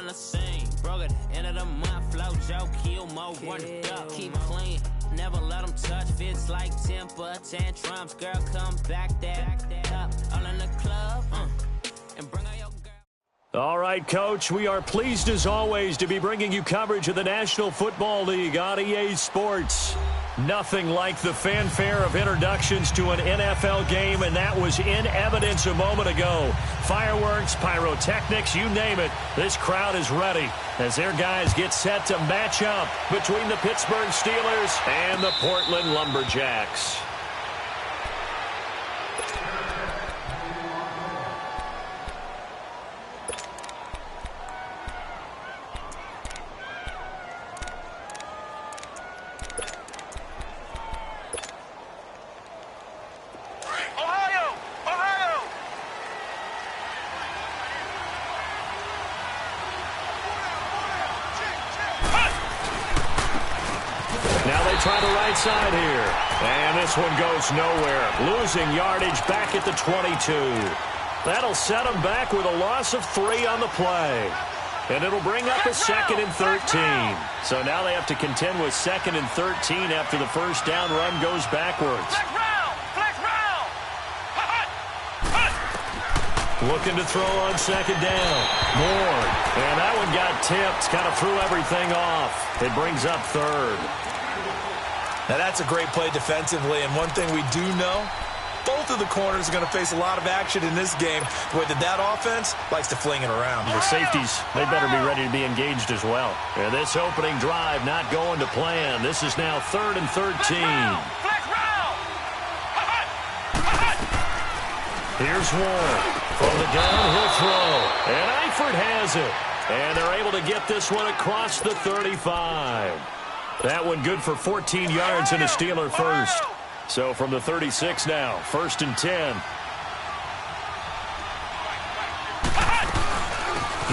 on the scene. Broke it, end of the month, flow, Joe, kill, mo, run it up, keep clean. Never let them touch, fits like temper tantrums. Girl, come back that up. All in the club, and bring out your girl. All right, Coach, we are pleased as always to be bringing you coverage of the National Football League on EA Sports. Nothing like the fanfare of introductions to an NFL game, and that was in evidence a moment ago. Fireworks, pyrotechnics, you name it. This crowd is ready as their guys get set to match up between the Pittsburgh Steelers and the Portland Lumberjacks. Try the right side here. And this one goes nowhere. Losing yardage back at the 22. That'll set them back with a loss of 3 on the play. And it'll bring up a 2nd and 13. So now they have to contend with 2nd and 13 after the first down run goes backwards. Looking to throw on 2nd down. Moore. And that one got tipped. Kind of threw everything off. It brings up 3rd. Now, that's a great play defensively, and one thing we do know, both of the corners are going to face a lot of action in this game, but that offense likes to fling it around. The safeties, they better be ready to be engaged as well. And this opening drive not going to plan. This is now 3rd and 13. Here's Warren. From the gun, he'll throw. And Eifert has it. And they're able to get this one across the 35. That one good for 14 yards and a Steeler first. So from the 36 now, 1st and 10.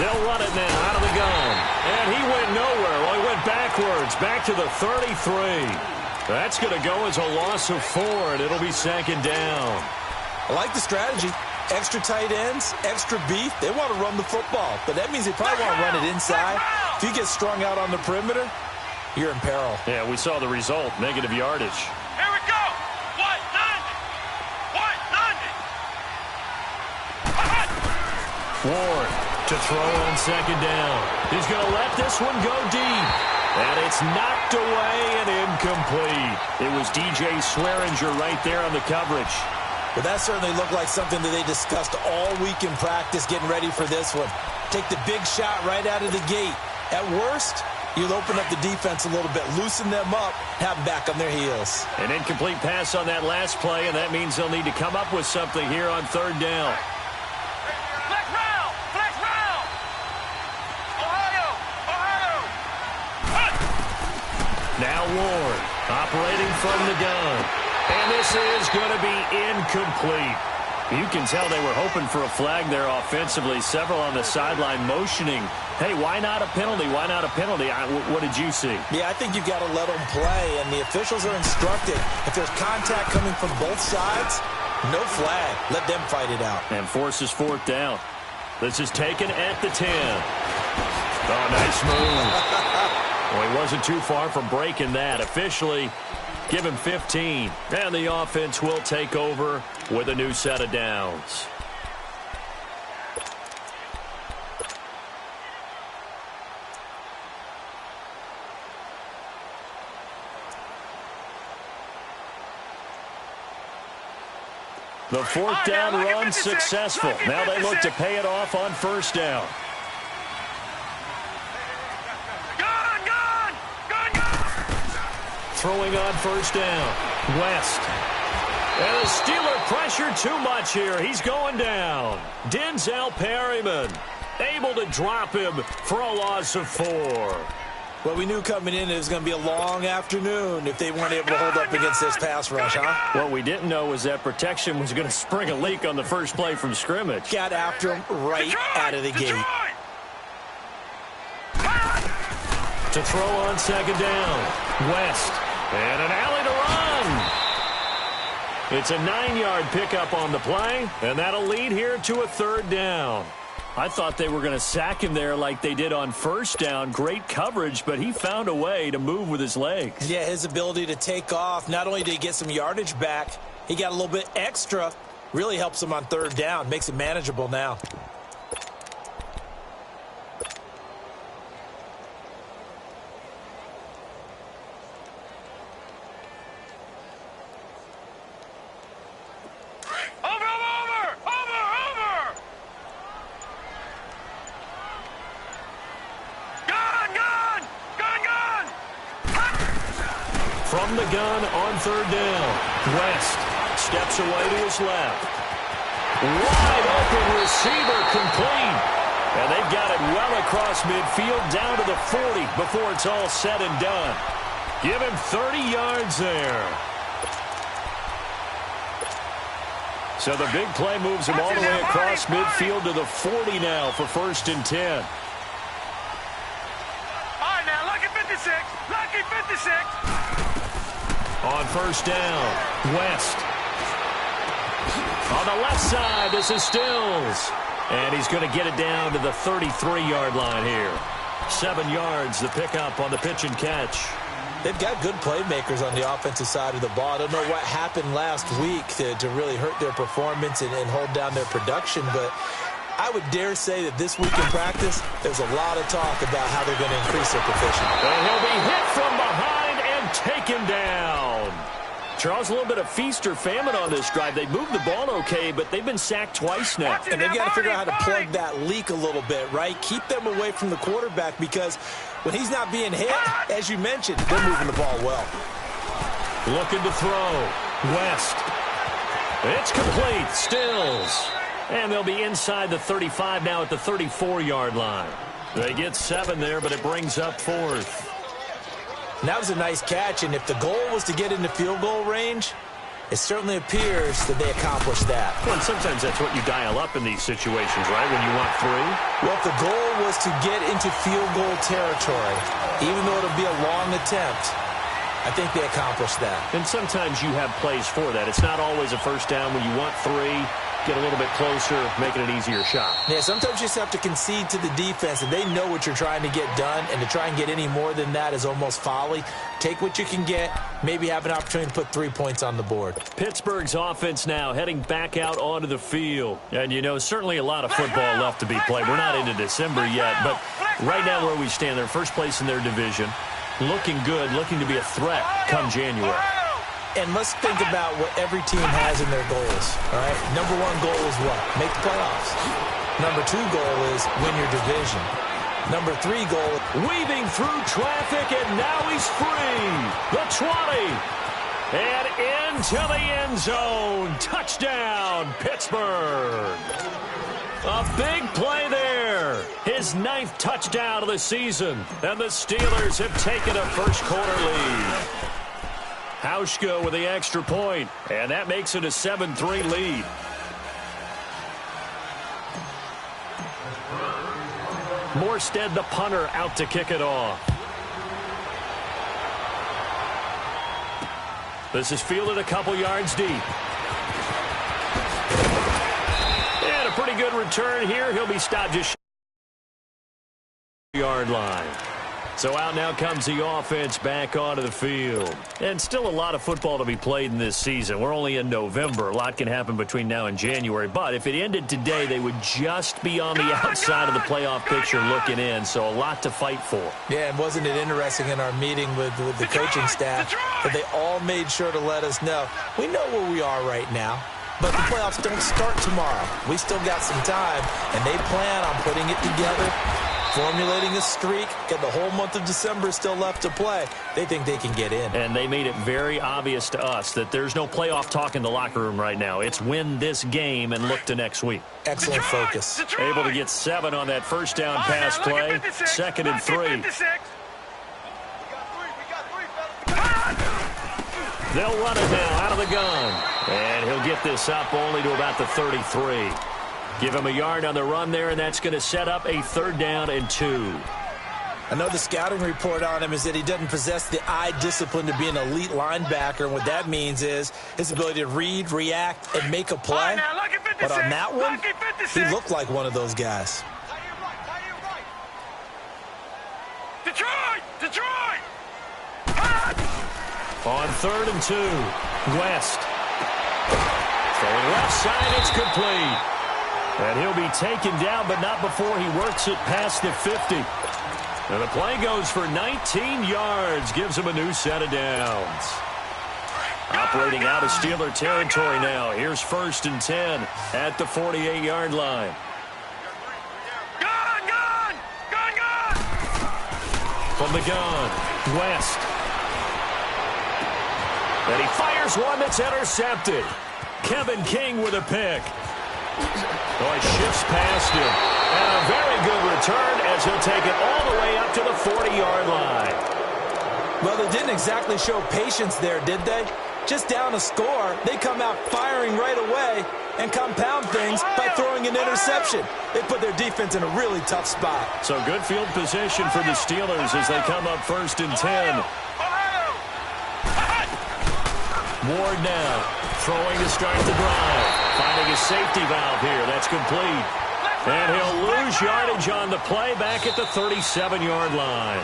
They'll run it now out of the gun. And he went nowhere. Well, he went backwards, back to the 33. That's going to go as a loss of 4, and it'll be 2nd down. I like the strategy. Extra tight ends, extra beef. They want to run the football, but that means they probably want to run it inside. If you get strung out on the perimeter, you're in peril. Yeah, we saw the result, negative yardage. Here we go. 190. Ward to throw on 2nd down. He's going to let this one go deep. And it's knocked away and incomplete. It was DJ Swearinger right there on the coverage. But that certainly looked like something that they discussed all week in practice getting ready for this one. Take the big shot right out of the gate. At worst, you'll open up the defense a little bit, loosen them up, have them back on their heels. An incomplete pass on that last play, and that means they'll need to come up with something here on 3rd down. Flex round! Ohio! Now Ward, operating from the gun. And this is going to be incomplete. You can tell they were hoping for a flag there offensively. Several on the sideline motioning. Hey, why not a penalty? Why not a penalty? What did you see? Yeah, I think you've got to let them play, and the officials are instructed. If there's contact coming from both sides, no flag. Let them fight it out. And forces 4th down. This is taken at the 10. Oh, nice move. Well, he wasn't too far from breaking that. Officially, give him 15. And the offense will take over with a new set of downs. The 4th down run successful. Now they look to pay it off on 1st down. Throwing on 1st down. West. And the Steeler pressure too much here. He's going down. Denzel Perryman able to drop him for a loss of 4. Well, we knew coming in it was going to be a long afternoon if they weren't able to hold up against this pass rush, huh? What we didn't know was that protection was going to spring a leak on the first play from scrimmage. Got after him right out of the gate. To throw on 2nd down. West. And an alley to run. It's a 9-yard pickup on the play, and that'll lead here to a 3rd down. I thought they were going to sack him there like they did on first down. Great coverage, but he found a way to move with his legs. Yeah, his ability to take off, not only did he get some yardage back, he got a little bit extra. Really helps him on third down, makes it manageable now. From the gun on third down, West steps away to his left. Wide open receiver complete. And they've got it well across midfield down to the 40 before it's all said and done. Give him 30 yards there. So the big play moves him all the way across midfield to the 40 now for 1st and 10. All right, now, lucky 56. Lucky 56. On first down, West. On the left side, this is Stills. And he's going to get it down to the 33-yard line here. 7 yards, the pickup on the pitch and catch. They've got good playmakers on the offensive side of the ball. I don't know what happened last week to really hurt their performance and hold down their production, but I would dare say that this week in practice, there's a lot of talk about how they're going to increase their proficiency. And he'll be hit from behind and taken down. Charles, a little bit of feast or famine on this drive. They moved the ball okay, but they've been sacked twice now. And they've got to figure out how to plug that leak a little bit, right? Keep them away from the quarterback because when he's not being hit, as you mentioned, they're moving the ball well. Looking to throw. West. It's complete. Stills. And they'll be inside the 35 now at the 34-yard line. They get 7 there, but it brings up 4th. And that was a nice catch, and if the goal was to get into field goal range, it certainly appears that they accomplished that. Well, and sometimes that's what you dial up in these situations, right, when you want 3? Well, if the goal was to get into field goal territory, even though it'll be a long attempt, I think they accomplished that. And sometimes you have plays for that. It's not always a first down when you want 3. Get a little bit closer, make it an easier shot. Yeah, sometimes you just have to concede to the defense, and they know what you're trying to get done, and to try and get any more than that is almost folly. Take what you can get, maybe have an opportunity to put 3 points on the board. Pittsburgh's offense now heading back out onto the field. And, you know, certainly a lot of football left to be played. We're not into December yet, but right now where we stand, they're first place in their division. Looking good, looking to be a threat come January. And let's think about what every team has in their goals, all right? Number 1 goal is what? Make the playoffs. Number 2 goal is win your division. Number 3 goal, weaving through traffic, and now he's free. The 20. And into the end zone. Touchdown, Pittsburgh. A big play there. His 9th touchdown of the season. And the Steelers have taken a first-quarter lead. Hauschka with the extra point, and that makes it a 7-3 lead. Morstead, the punter, out to kick it off. This is fielded a couple yards deep. And a pretty good return here. He'll be stopped just yard line. So out now comes the offense back onto the field. And still a lot of football to be played in this season. We're only in November. A lot can happen between now and January. But if it ended today, they would just be on the outside of the playoff picture looking in. So a lot to fight for. Yeah, and wasn't it interesting in our meeting with the coaching staff that they all made sure to let us know, we know where we are right now. But the playoffs don't start tomorrow. We still got some time, and they plan on putting it together, formulating a streak, got the whole month of December still left to play. They think they can get in. And they made it very obvious to us that there's no playoff talk in the locker room right now. It's win this game and look to next week. Excellent focus. Able to get 7 on that first down pass play. 2nd and 3. They'll run it now out of the gun. And he'll get this up only to about the 33. Give him a yard on the run there, and that's going to set up a 3rd down and 2. I know the scouting report on him is that he doesn't possess the eye discipline to be an elite linebacker, and what that means is his ability to read, react, and make a play. But on that one, he looked like one of those guys. Detroit! On 3rd and 2, West. Throwing left side, it's complete. And he'll be taken down, but not before he works it past the 50. And the play goes for 19 yards, gives him a new set of downs. Operating out of Steeler territory now. Here's 1st and 10 at the 48-yard line. Gun! From the gun, West. And he fires one that's intercepted. Kevin King with a pick. Oh, he shifts past him. And a very good return as he'll take it all the way up to the 40-yard line. Well, they didn't exactly show patience there, did they? Just down a score, they come out firing right away and compound things by throwing an interception. They put their defense in a really tough spot. So good field position for the Steelers as they come up 1st and 10. Ward now throwing to start the drive. Finding a safety valve here. That's complete. And he'll lose yardage on the play back at the 37-yard line.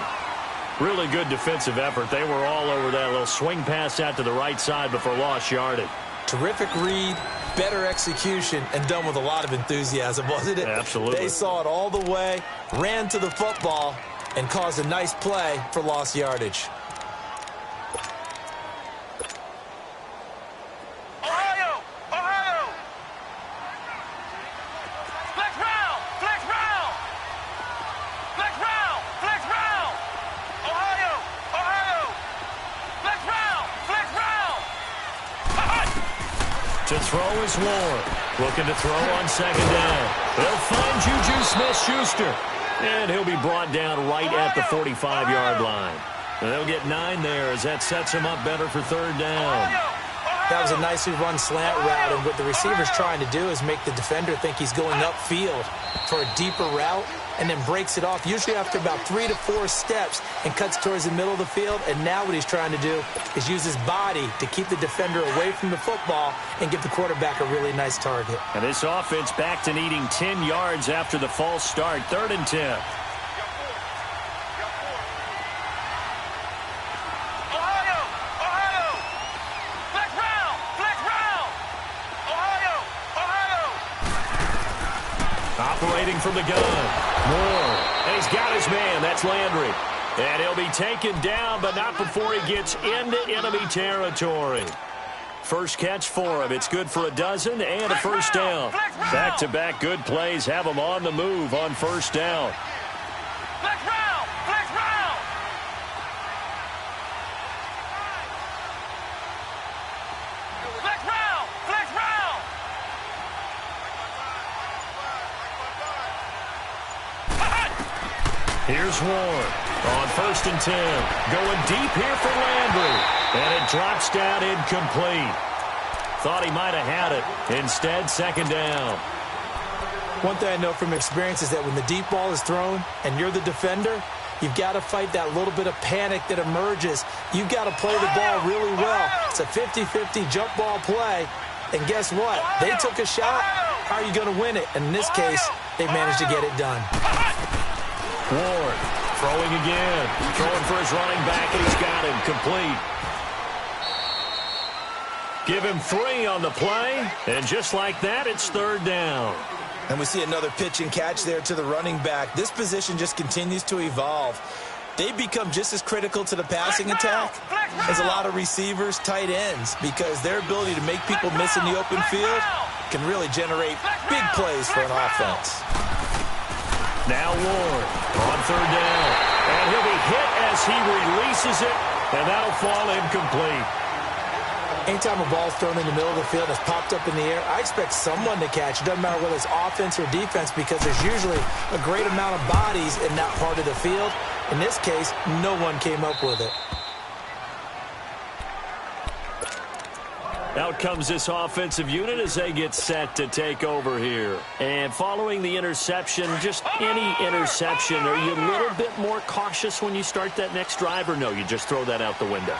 Really good defensive effort. They were all over that little swing pass out to the right side before lost yardage. Terrific read, better execution, and done with a lot of enthusiasm, wasn't it? Absolutely. They saw it all the way, ran to the football, and caused a nice play for lost yardage. To throw is Ward. Looking to throw on 2nd down. He'll find Juju Smith-Schuster. And he'll be brought down right at the 45-yard line. And they'll get 9 there as that sets him up better for 3rd down. That was a nicely run slant route, and what the receiver's trying to do is make the defender think he's going upfield for a deeper route and then breaks it off, usually after about 3 to 4 steps, and cuts towards the middle of the field. And now what he's trying to do is use his body to keep the defender away from the football and give the quarterback a really nice target. And this offense back to needing 10 yards after the false start. 3rd and 10. Operating from the gun. Moore. And he's got his man. That's Landry. And he'll be taken down, but not before he gets into enemy territory. First catch for him. It's good for a dozen and a 1st down. Back-to-back good plays have him on the move on 1st down. Here's Ward on 1st and 10. Going deep here for Landry. And it drops down incomplete. Thought he might have had it. Instead, 2nd down. One thing I know from experience is that when the deep ball is thrown and you're the defender, you've got to fight that little bit of panic that emerges. You've got to play the ball really well. It's a 50-50 jump ball play. And guess what? They took a shot. How are you going to win it? And in this case, they managed to get it done. Ward throwing again. Throwing for his running back, and he's got him complete. Give him 3 on the play, and just like that, it's 3rd down. And we see another pitch and catch there to the running back. This position just continues to evolve. They become just as critical to the passing attack as a lot of receivers, tight ends, because their ability to make people miss in the open field can really generate big plays for an offense. Now Ward on 3rd down. And he'll be hit as he releases it, and that'll fall incomplete. Anytime a ball's thrown in the middle of the field and it's popped up in the air, I expect someone to catch. It doesn't matter whether it's offense or defense, because there's usually a great amount of bodies in that part of the field. In this case, no one came up with it. Out comes this offensive unit as they get set to take over here. And following the interception, just any interception, are you a little bit more cautious when you start that next drive, or no, you just throw that out the window?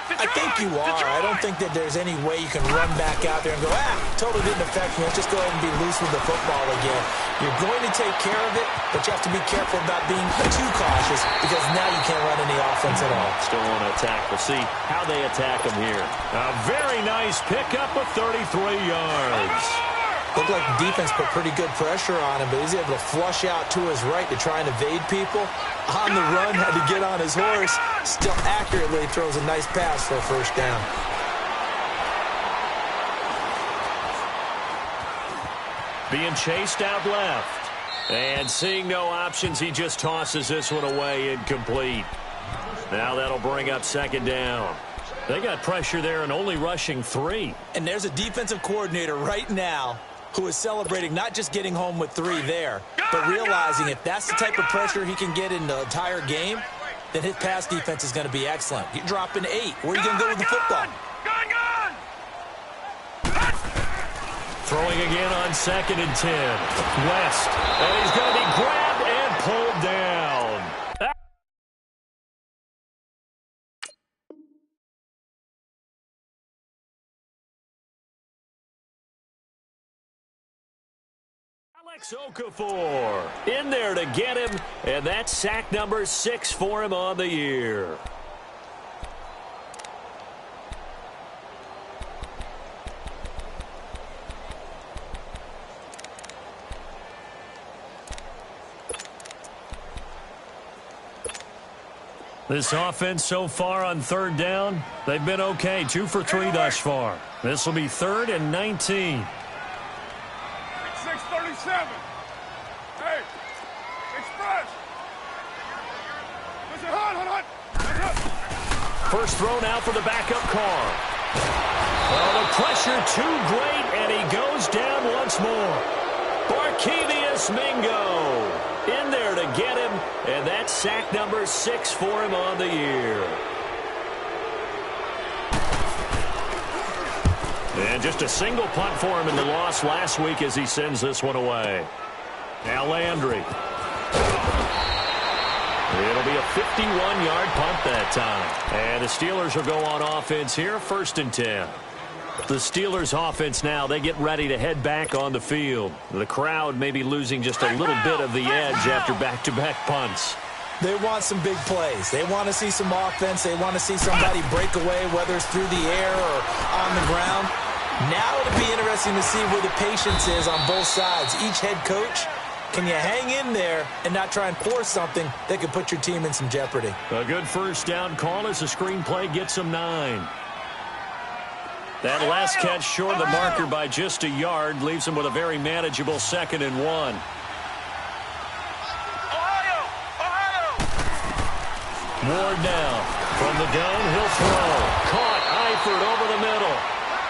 I think you are. I don't think that there's any way you can run back out there and go, totally didn't affect me. Let's just go ahead and be loose with the football again. You're going to take care of it, but you have to be careful about being too cautious because now you can't run any offense at all. Still want to attack. We'll see how they attack them here. A very nice pickup of 33 yards. Looked like the defense put pretty good pressure on him, but he's able to flush out to his right to try and evade people. On the run, had to get on his horse. Still accurately throws a nice pass for a first down. Being chased out left. And seeing no options, he just tosses this one away incomplete. Now that'll bring up second down. They got pressure there and only rushing 3. And there's a defensive coordinator right now who is celebrating not just getting home with 3 there, but realizing if that's the type of pressure he can get in the entire game, then his pass defense is going to be excellent. You're dropping 8. Where are you going to go with the football? Throwing again on 2nd and 10. West. And he's going to be grabbed and pulled down. Alex Okafor in there to get him, and that's sack number 6 for him on the year. This offense so far on 3rd down, they've been okay. 2 for 3 thus far. This will be 3rd and 19. 637. Hey, express. Listen, hunt. First throw now for the backup car. Oh, the pressure too great, and he goes down once more. Barkevious Mingo in there to get him, and that's sack number 6 for him on the year. And just a single punt for him in the loss last week as he sends this one away. Now Landry. It'll be a 51-yard punt that time. And the Steelers will go on offense here, 1st and 10. The Steelers offense now, they get ready to head back on the field. The crowd may be losing just a little bit of the edge after back-to-back punts. They want some big plays. They want to see some offense. They want to see somebody break away, whether it's through the air or on the ground. Now it'll be interesting to see where the patience is on both sides. Each head coach, can you hang in there and not try and force something that could put your team in some jeopardy? A good first down call as the screenplay gets him 9. That last catch short of the marker by just a yard leaves him with a very manageable 2nd and 1. Ward now from the gun, he'll throw. Caught, Eifert over the middle.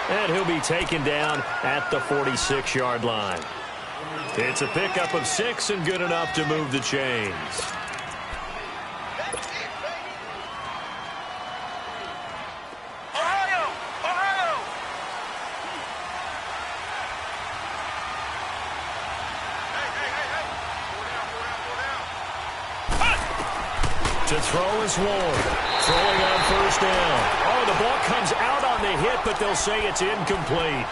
And he'll be taken down at the 46-yard line. It's a pickup of 6 and good enough to move the chains. To throw is Ward. Throwing on 1st down. Oh, the ball comes out on the hit, but they'll say it's incomplete.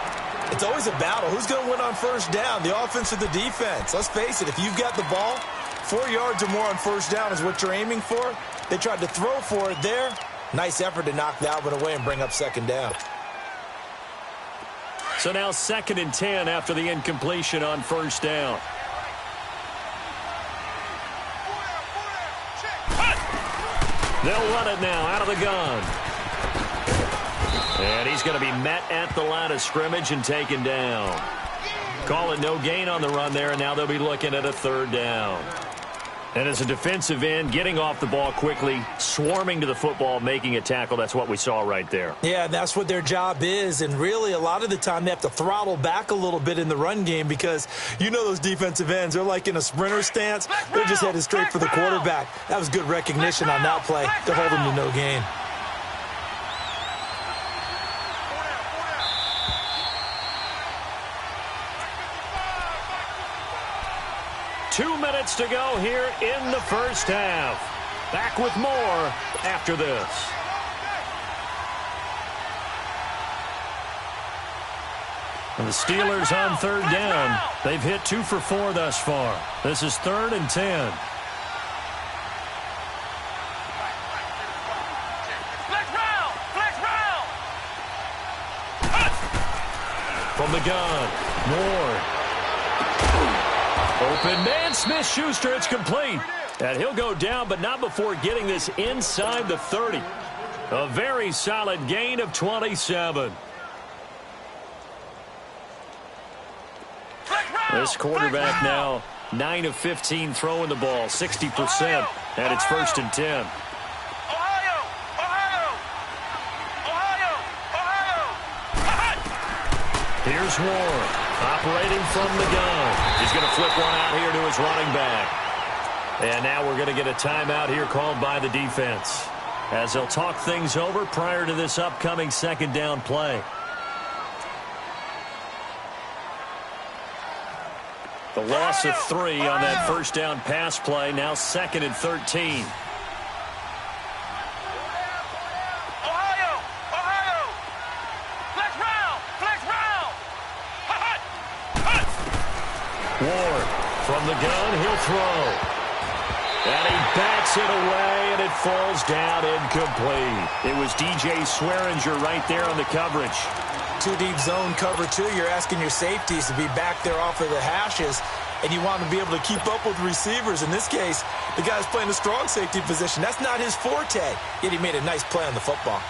It's always a battle. Who's going to win on 1st down, the offense or the defense? Let's face it, if you've got the ball, 4 yards or more on 1st down is what you're aiming for. They tried to throw for it there. Nice effort to knock that one away and bring up 2nd down. So now 2nd and 10 after the incompletion on 1st down. They'll run it now out of the gun. And he's going to be met at the line of scrimmage and taken down. Call it no gain on the run there, and now they'll be looking at a 3rd down. And as a defensive end, getting off the ball quickly, swarming to the football, making a tackle, that's what we saw right there. Yeah, that's what their job is, and really a lot of the time they have to throttle back a little bit in the run game because you know those defensive ends, they're like in a sprinter stance. They're just headed straight for the quarterback. That was good recognition on that play to hold them to no gain. 2 minutes to go here in the first half. Back with more after this. And the Steelers on third down. They've hit 2 for 4 thus far. This is 3rd and 10. From the gun, Ward. Open man, Smith-Schuster, it's complete. And he'll go down, but not before getting this inside the 30. A very solid gain of 27. This quarterback now 9 of 15 throwing the ball, 60%, and it's 1st and 10. Here's Ward, operating from the gun. He's going to flip one out here to his running back. And now we're going to get a timeout here called by the defense, as they'll talk things over prior to this upcoming 2nd down play. The loss of 3 on that 1st down pass play, now 2nd and 13. Ward from the gun, he'll throw. And he bats it away, and it falls down incomplete. It was DJ Swearinger right there on the coverage. 2 deep zone cover 2. You're asking your safeties to be back there off of the hashes, and you want to be able to keep up with receivers. In this case, the guy's playing a strong safety position. That's not his forte, yet he made a nice play on the football.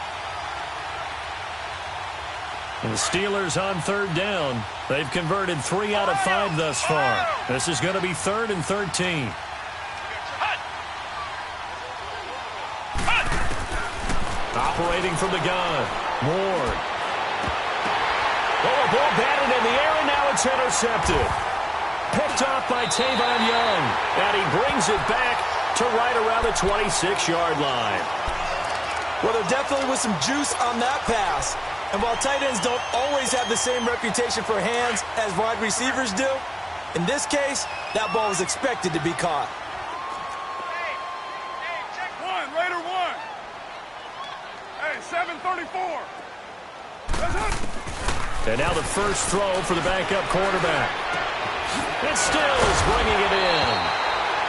And the Steelers on 3rd down. They've converted 3 out of 5 thus far. This is going to be 3rd and 13. Operating from the gun, Ward. Oh, a ball batted in the air, and now it's intercepted. Picked off by Tavon Young, and he brings it back to right around the 26-yard line. Well, there definitely was some juice on that pass. And while tight ends don't always have the same reputation for hands as wide receivers do, in this case, that ball was expected to be caught. Hey, check 1, Raider 1. Hey, 734. That's it. And now the first throw for the backup quarterback. It still is bringing it in.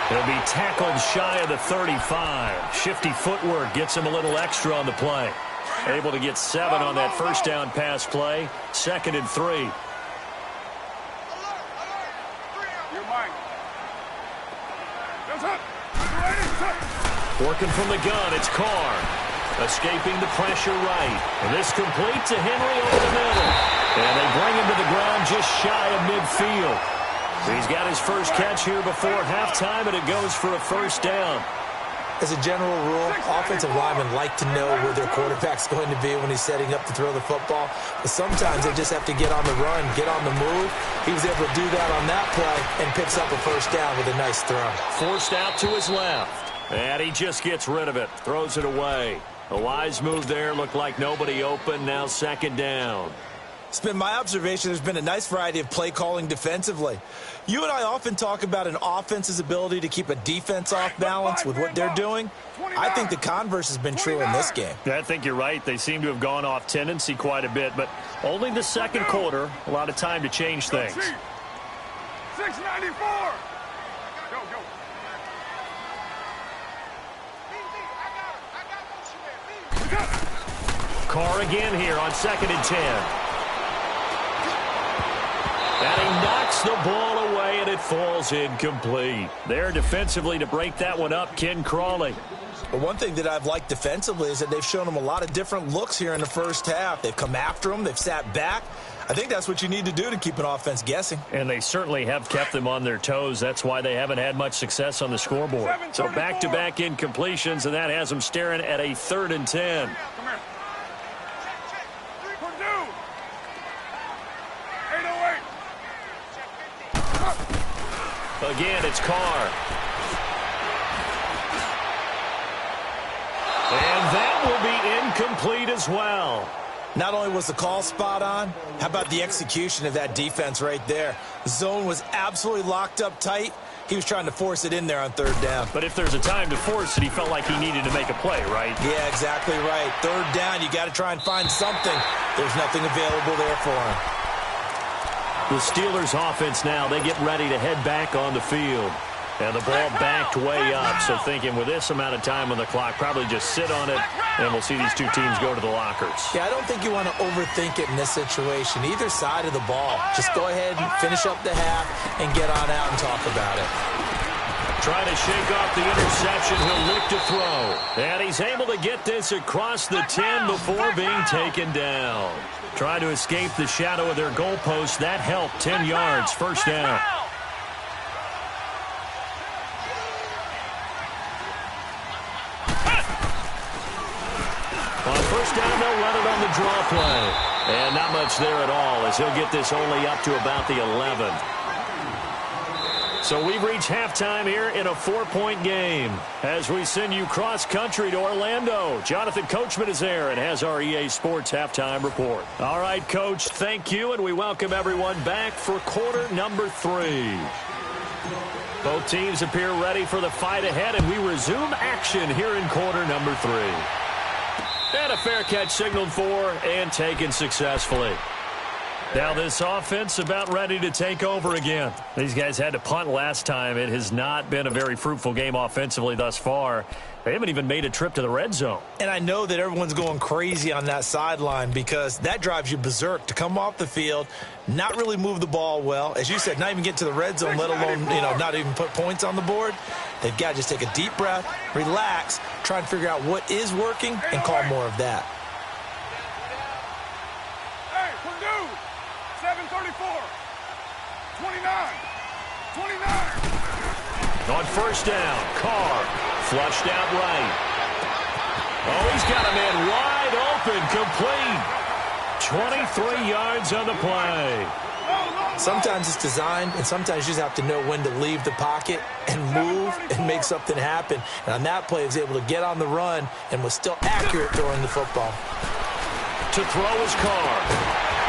He'll be tackled shy of the 35. Shifty footwork gets him a little extra on the play. Able to get 7 on that 1st down pass play. 2nd and 3. Working from the gun, it's Carr. Escaping the pressure right. And this complete to Henry over the middle. And they bring him to the ground just shy of midfield. He's got his first catch here before halftime, and it goes for a 1st down. As a general rule, offensive linemen like to know where their quarterback's going to be when he's setting up to throw the football. But sometimes they just have to get on the run, get on the move. He was able to do that on that play and picks up a 1st down with a nice throw. Forced out to his left. And he just gets rid of it, throws it away. A wise move there, looked like nobody open, now 2nd down. It's been my observation there's been a nice variety of play calling defensively. You and I often talk about an offense's ability to keep a defense off balance with what they're doing. I think the converse has been true in this game. I think you're right. They seem to have gone off tendency quite a bit, but only the 2nd quarter, a lot of time to change things. 694. Go, go. Carr again here on 2nd and 10. And he knocks the ball away, and it falls incomplete. There defensively to break that one up, Ken Crawley. But one thing that I've liked defensively is that they've shown him a lot of different looks here in the 1st half. They've come after him. They've sat back. I think that's what you need to do to keep an offense guessing. And they certainly have kept them on their toes. That's why they haven't had much success on the scoreboard. So back-to-back incompletions, and that has them staring at a 3rd and 10. Come here. Purdue. 808. Again, it's Carr. And that will be incomplete as well. Not only was the call spot on, how about the execution of that defense right there? The zone was absolutely locked up tight. He was trying to force it in there on third down. But if there's a time to force it, he felt like he needed to make a play, right? Yeah, exactly right. Third down, you got to try and find something. There's nothing available there for him. The Steelers offense now, they get ready to head back on the field. And the ball backed way up, so thinking with this amount of time on the clock, probably just sit on it, and we'll see these two teams go to the lockers. Yeah, I don't think you want to overthink it in this situation. Either side of the ball. Just go ahead and finish up the half and get on out and talk about it. Trying to shake off the interception. He'll look to throw. And he's able to get this across the 10 before being taken down. Trying to escape the shadow of their goalpost. That helped. 10 yards, first down. On first down, they'll run it on the draw play. And not much there at all, as he'll get this only up to about the 11. So we've reached halftime here in a 4-point game. As we send you cross-country to Orlando, Jonathan Coachman is there and has our EA Sports halftime report. All right, Coach, thank you, and we welcome everyone back for quarter number 3. Both teams appear ready for the fight ahead, and we resume action here in quarter number 3. And a fair catch signaled for and taken successfully. Now this offense about ready to take over again. These guys had to punt last time. It has not been a very fruitful game offensively thus far. They haven't even made a trip to the red zone. And I know that everyone's going crazy on that sideline because that drives you berserk to come off the field, not really move the ball well. As you said, not even get to the red zone, let alone, not even put points on the board. They've got to just take a deep breath, relax, try and figure out what is working and call more of that. Hey, Purdue, 7:34, 29. On first down, Carr flushed out right. Oh, he's got a man wide open, complete. 23 yards on the play. Sometimes it's designed, and sometimes you just have to know when to leave the pocket and move and make something happen. And on that play, he was able to get on the run and was still accurate throwing the football. To throw is Carr.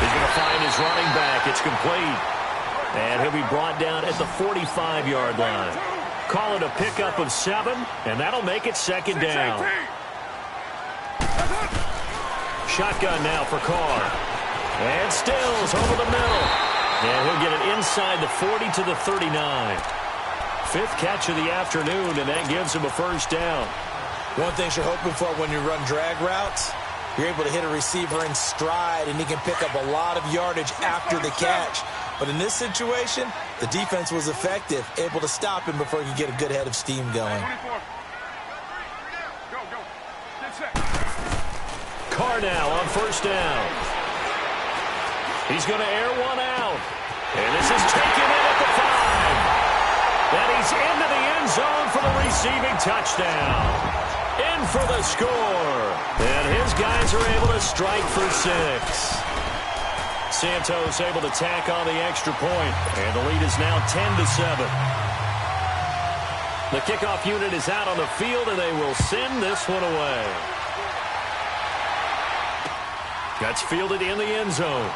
He's going to find his running back. It's complete. And he'll be brought down at the 45-yard line. Call it a pickup of 7, and that'll make it second down. Shotgun now for Carr. And Stills over the middle. And he'll get it inside the 40 to the 39. Fifth catch of the afternoon, and that gives him a first down. One thing you're hoping for when you run drag routes, you're able to hit a receiver in stride, and he can pick up a lot of yardage after the catch. But in this situation, the defense was effective, able to stop him before he could get a good head of steam going. Carr now on first down. He's going to air one out. And this is taken in at the 5. And he's into the end zone for the receiving touchdown. In for the score. And his guys are able to strike for 6. Santos able to tack on the extra point, and the lead is now 10-7. The kickoff unit is out on the field, and they will send this one away. That's fielded in the end zone.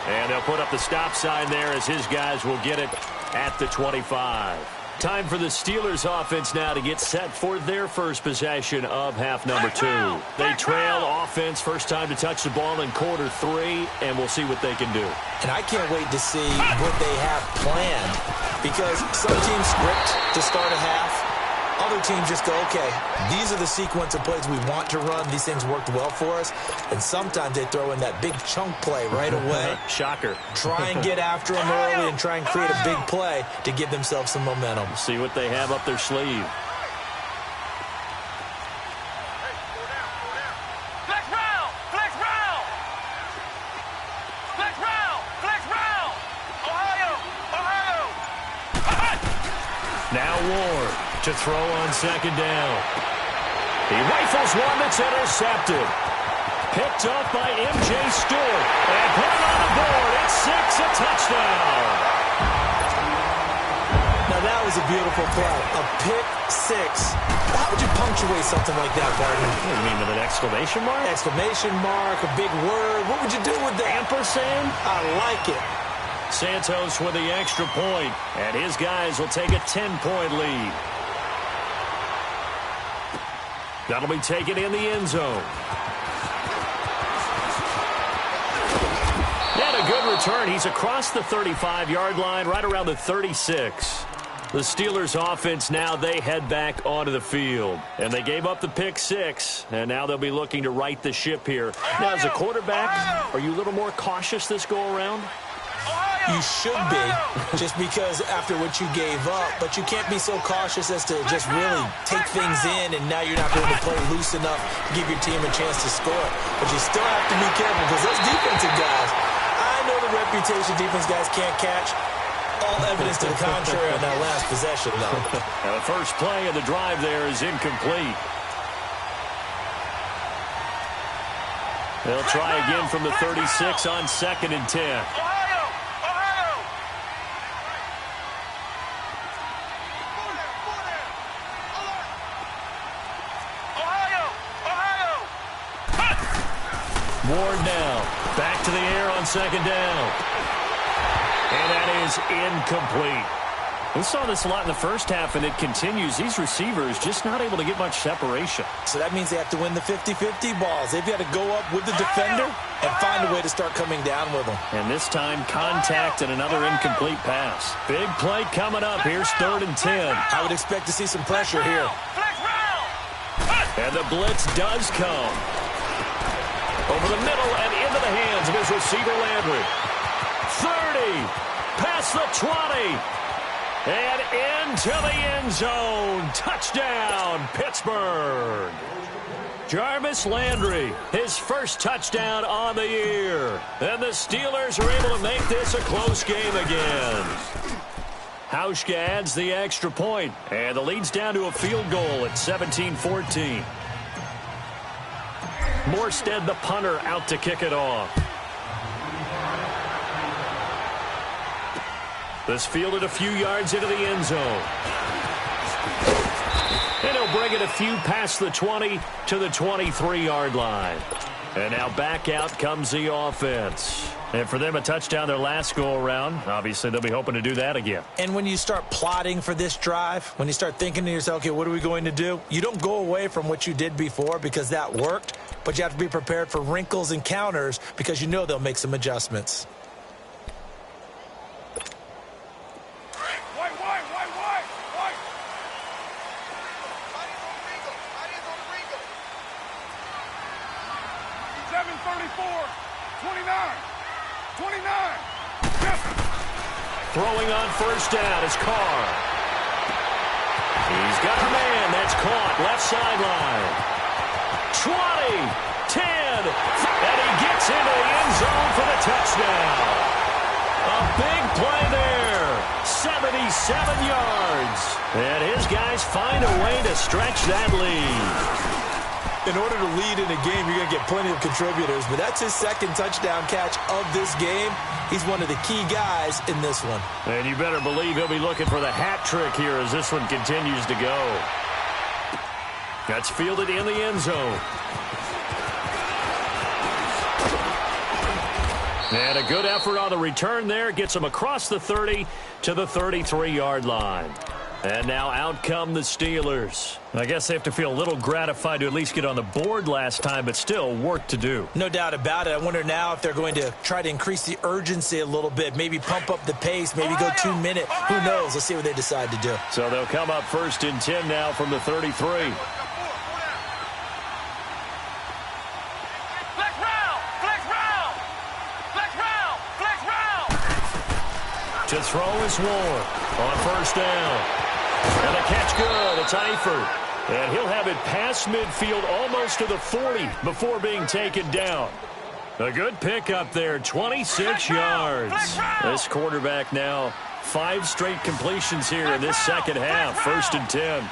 And they'll put up the stop sign there as his guys will get it at the 25. Time for the Steelers offense now to get set for their first possession of half number 2. They trail offense, first time to touch the ball in quarter 3, and we'll see what they can do. And I can't wait to see what they have planned, because some teams script to start a half. Other teams just go, okay, these are the sequence of plays we want to run. These things worked well for us. And sometimes they throw in that big chunk play right away. Shocker. Try and get after them early and try and create a big play to give themselves some momentum. See what they have up their sleeve. Flex round! Flex round! Flex round! Flex round! Ohio! Ohio! Now Ward to throw on second down. He rifles one that's intercepted. Picked up by M.J. Stewart. And put it on the board. It's 6, a touchdown. Now that was a beautiful play. A pick 6. How would you punctuate something like that, Barton? What do you mean, with an exclamation mark? Exclamation mark, a big word. What would you do with that? Ampersand? I like it. Santos with the extra point, and his guys will take a 10-point lead. That'll be taken in the end zone. And a good return. He's across the 35-yard line, right around the 36. The Steelers offense now, they head back onto the field. And they gave up the pick 6, and now they'll be looking to right the ship here. Now, as a quarterback, are you a little more cautious this go-around? You should be, just because after what you gave up. But you can't be so cautious as to just really take things in, and now you're not going to play loose enough to give your team a chance to score. But you still have to be careful, because those defensive guys, I know the reputation defense guys can't catch. All evidence to the contrary on that last possession, though. Now, the first play of the drive there is incomplete. They'll try again from the 36 on 2nd and 10. Ward now. Back to the air on 2nd down. And that is incomplete. We saw this a lot in the first half, and it continues. These receivers just not able to get much separation. So that means they have to win the 50-50 balls. They've got to go up with the defender and find a way to start coming down with them. And this time, contact and another incomplete pass. Big play coming up. Here's 3rd and 10. I would expect to see some pressure here. And the blitz does come. Over the middle and into the hands of his receiver, Landry. 30, past the 20, and into the end zone. Touchdown, Pittsburgh. Jarvis Landry, his first touchdown on the year. And the Steelers are able to make this a close game again. Hauschka adds the extra point, and the lead's down to a field goal at 17-14. Morstead, the punter, out to kick it off. This fielded a few yards into the end zone. And he'll bring it a few past the 20 to the 23-yard line. And now back out comes the offense. And for them, a touchdown their last go-around. Obviously, they'll be hoping to do that again. And when you start plotting for this drive, when you start thinking to yourself, okay, what are we going to do? You don't go away from what you did before because that worked, but you have to be prepared for wrinkles and counters because you know they'll make some adjustments. White. 7:34, 29. Yes. Throwing on first down is Carr. He's got a man. That's caught. Left sideline. 20, 10, and he gets into the end zone for the touchdown. A big play there. 77 yards. And his guys find a way to stretch that lead. In order to lead in a game, you're going to get plenty of contributors, but that's his second touchdown catch of this game. He's one of the key guys in this one. And you better believe he'll be looking for the hat trick here as this one continues to go. That's fielded in the end zone. And a good effort on the return there. Gets him across the 30 to the 33-yard line. And now out come the Steelers. I guess they have to feel a little gratified to at least get on the board last time, but still work to do. No doubt about it. I wonder now if they're going to try to increase the urgency a little bit, maybe pump up the pace, maybe go 2 minute. Who knows? Let's see what they decide to do. So they'll come up 1st and 10 now from the 33. To throw is Ward on first down. And a catch good. It's Eifert. And he'll have it past midfield almost to the 40 before being taken down. A good pickup there, 26 yards. This quarterback now 5 straight completions here in this second half. 1st and 10.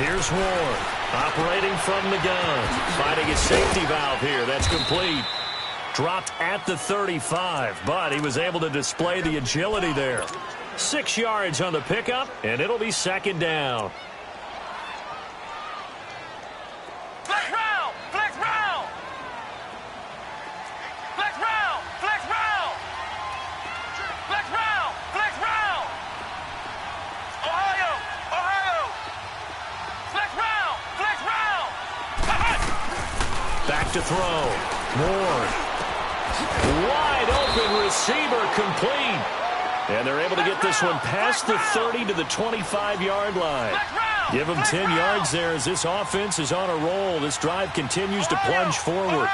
Here's Ward operating from the gun. Finding his safety valve here. That's complete. Dropped at the 35, but he was able to display the agility there. 6 yards on the pickup, and it'll be 2nd down. Flex round! back to throw. Ward. Wide open receiver complete. And they're able to get this one past the 30 to the 25-yard line. Give them 10 yards there as this offense is on a roll. This drive continues to plunge forward.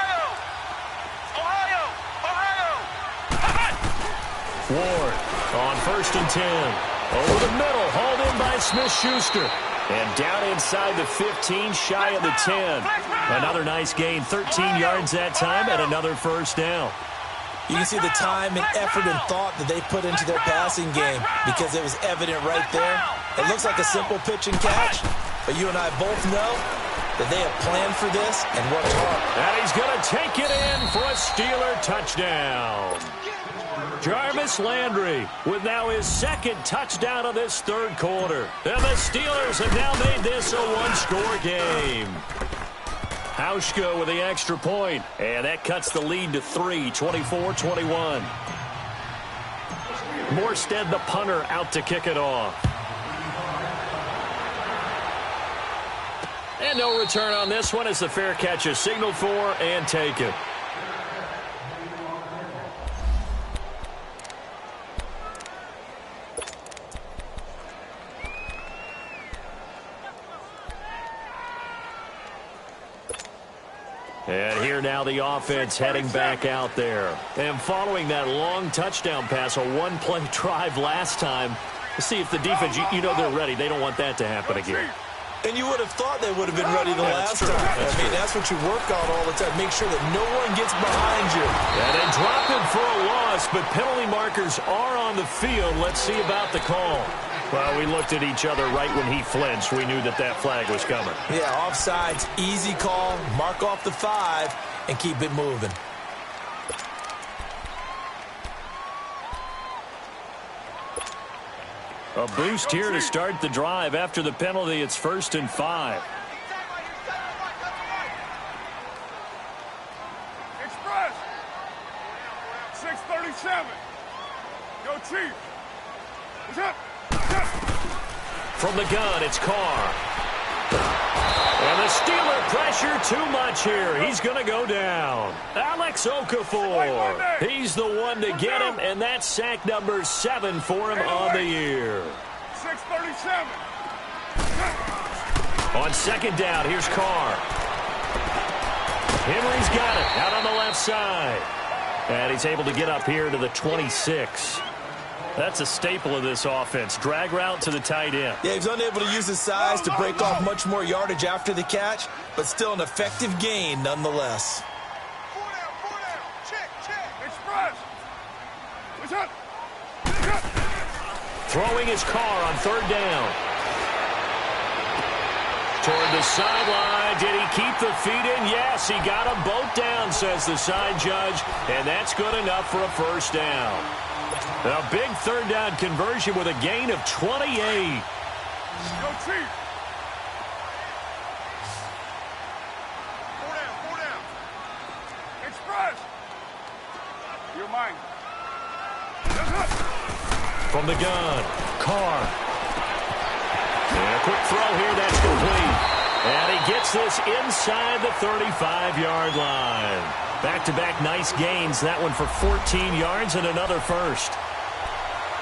Ward on 1st and 10. Over the middle, hauled in by Smith-Schuster. And down inside the 15, shy of the 10. Another nice gain, 13 yards that time, and another first down. You can see the time and effort and thought that they put into their passing game because it was evident right there. It looks like a simple pitch and catch, but you and I both know that they have planned for this and worked hard. And he's going to take it in for a Steeler touchdown. Jarvis Landry with now his 2nd touchdown of this 3rd quarter. And the Steelers have now made this a one-score game. Hauschka with the extra point, and that cuts the lead to 3, 24-21. Morstead, the punter, out to kick it off. And no return on this one as the fair catch is signaled for and taken. And here now the offense heading back out there. And following that long touchdown pass, a one-play drive last time, to see if the defense, you know they're ready. They don't want that to happen again. And you would have thought they would have been ready the last time. That's what you work on all the time. Make sure that no one gets behind you. And they drop him for a loss, but penalty markers are on the field. Let's see about the call. Well, we looked at each other right when he flinched. We knew that that flag was coming. Yeah, offsides, easy call. Mark off the 5 and keep it moving. A boost here to start the drive. After the penalty, it's 1st and 5. Express. 6:37. Go Chief. What's up? From the gun, it's Carr. And the Steeler pressure too much here. He's going to go down. Alex Okafor. He's the one to get him, and that's sack number 7 for him on the year. 6:37. On 2nd down, here's Carr. Henry's got it out on the left side. And he's able to get up here to the 26. That's a staple of this offense. Drag route to the tight end. Yeah, he's unable to use his size to break off much more yardage after the catch, but still an effective gain nonetheless. 4 down. Check. Express. What's up? Throwing his Carr on 3rd down. Toward the sideline. Did he keep the feet in? Yes, he got them both down, says the side judge, and that's good enough for a first down. A big 3rd down conversion with a gain of 28. Go Chief. 4 down. Express. You're mine. From the gun, Carr. And a quick throw here, that's complete. And he gets this inside the 35-yard line. Back-to-back nice gains. That one for 14 yards and another first.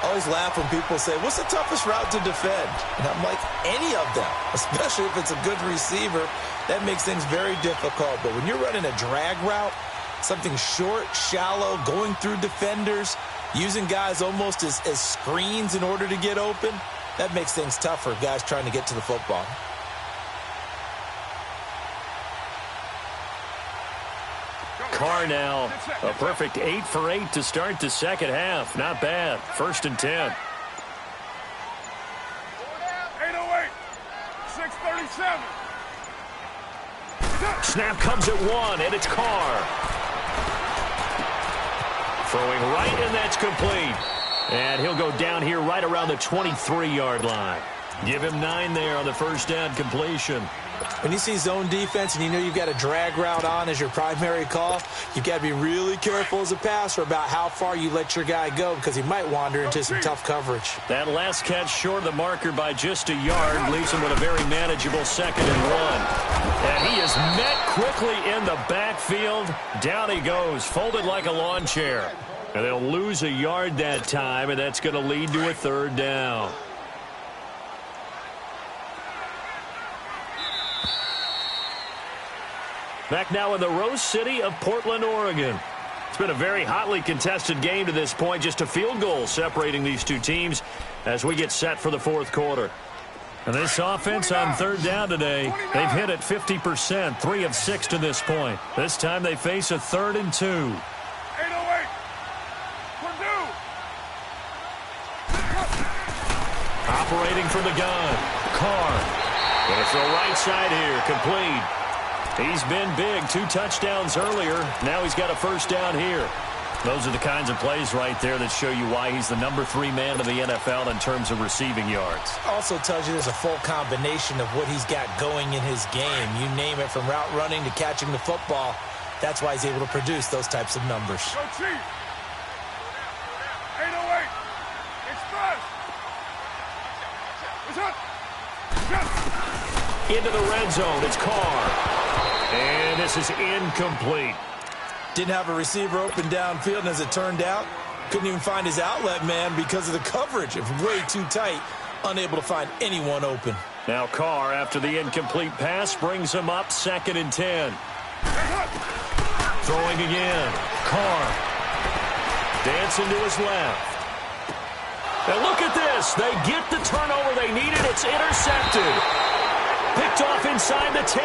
I always laugh when people say, what's the toughest route to defend? And I'm like, any of them, especially if it's a good receiver. That makes things very difficult. But when you're running a drag route, something short, shallow, going through defenders, using guys almost as screens in order to get open, that makes things tough for guys trying to get to the football. Carr now, a perfect 8 for 8 to start the second half. Not bad. 1st and 10. 8:08. 6:37. Snap comes at 1, and it's Carr. Throwing right, and that's complete. And he'll go down here right around the 23-yard line. Give him 9 there on the first down completion. When you see zone defense and you know you've got a drag route on as your primary call, you've got to be really careful as a passer about how far you let your guy go because he might wander into some tough coverage. That last catch short of the marker by just a yard leaves him with a very manageable 2nd and 1. And he is met quickly in the backfield. Down he goes, folded like a lawn chair. And they'll lose a yard that time, and that's going to lead to a 3rd down. Back now in the Rose City of Portland, Oregon. It's been a very hotly contested game to this point. Just a field goal separating these two teams as we get set for the 4th quarter. And this offense on 3rd down today, they've hit it 50%, 3 of 6 to this point. This time they face a 3rd and 2. 808. Purdue. Operating from the gun. Carr. Going to throw right side here. Complete. He's been big. 2 touchdowns earlier. Now he's got a 1st down here. Those are the kinds of plays right there that show you why he's the number 3 man in the NFL in terms of receiving yards. Also tells you there's a full combination of what he's got going in his game. You name it, from route running to catching the football. That's why he's able to produce those types of numbers. Go Chief. 808. Express. What's up? Into the red zone. It's Carr. And this is incomplete. Didn't have a receiver open downfield, and as it turned out, couldn't even find his outlet man because of the coverage. It was way too tight, unable to find anyone open. Now Carr, after the incomplete pass, brings him up 2nd and 10. Throwing again. Carr. Dancing to his left. And look at this. They get the turnover they needed. It's intercepted. Picked off inside the 10.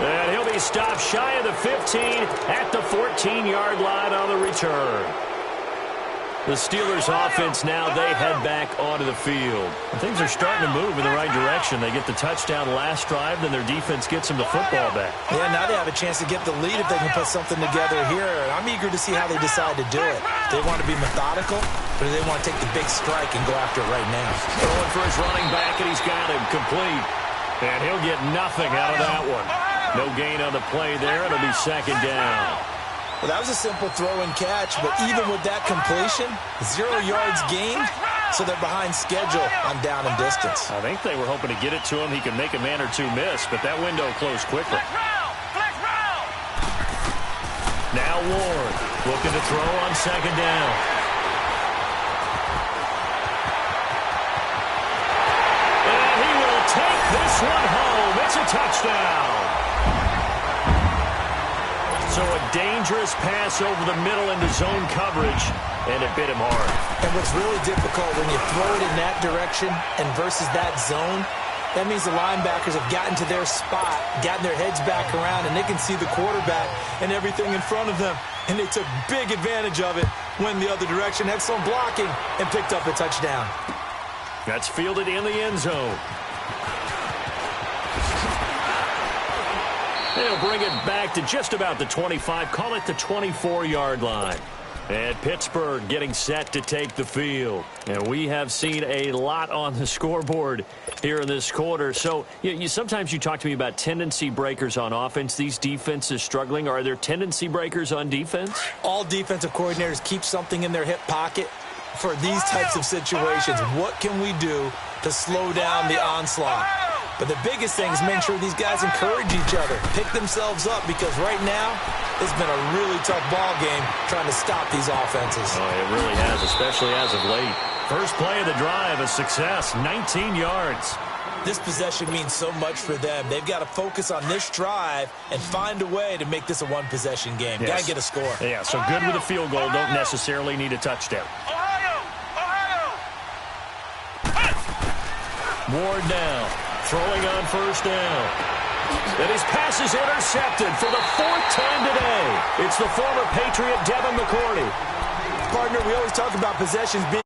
And he'll be stopped shy of the 15 at the 14-yard line on the return. The Steelers' offense now, they head back onto the field. Things are starting to move in the right direction. They get the touchdown last drive, then their defense gets them the football back. Yeah, now they have a chance to get the lead if they can put something together here. I'm eager to see how they decide to do it. They want to be methodical, but they want to take the big strike and go after it right now. Throwing for his running back, and he's got him complete. And he'll get nothing out of that one. No gain on the play there. It'll be 2nd down. Well, that was a simple throw and catch, but even with that completion, 0 yards gained, so they're behind schedule on down and distance. I think they were hoping to get it to him. He could make a man or two miss, but that window closed quickly. Now Ward looking to throw on 2nd down. And he will take this one home. It's a touchdown. So a dangerous pass over the middle into zone coverage, and it bit him hard. And what's really difficult when you throw it in that direction and versus that zone, that means the linebackers have gotten to their spot, gotten their heads back around, and they can see the quarterback and everything in front of them. And they took big advantage of it, went the other direction, had some blocking, and picked up a touchdown. That's fielded in the end zone. They'll bring it back to just about the 25, call it the 24-yard line. And Pittsburgh getting set to take the field. And we have seen a lot on the scoreboard here in this quarter. So sometimes you talk to me about tendency breakers on offense. These defenses struggling. Are there tendency breakers on defense? All defensive coordinators keep something in their hip pocket for these types of situations. What can we do to slow down the onslaught? But the biggest thing is make sure these guys encourage each other, pick themselves up, because right now it's been a really tough ball game trying to stop these offenses. Oh, it really has, especially as of late. First play of the drive, a success, 19 yards. This possession means so much for them. They've got to focus on this drive and find a way to make this a one-possession game. Yes. Got to get a score. Yeah, so good with a field goal, don't necessarily need a touchdown. Ward now. Throwing on 1st down. And his pass is intercepted for the 4th time today. It's the former Patriot Devin McCourty. Partner, we always talk about possessions being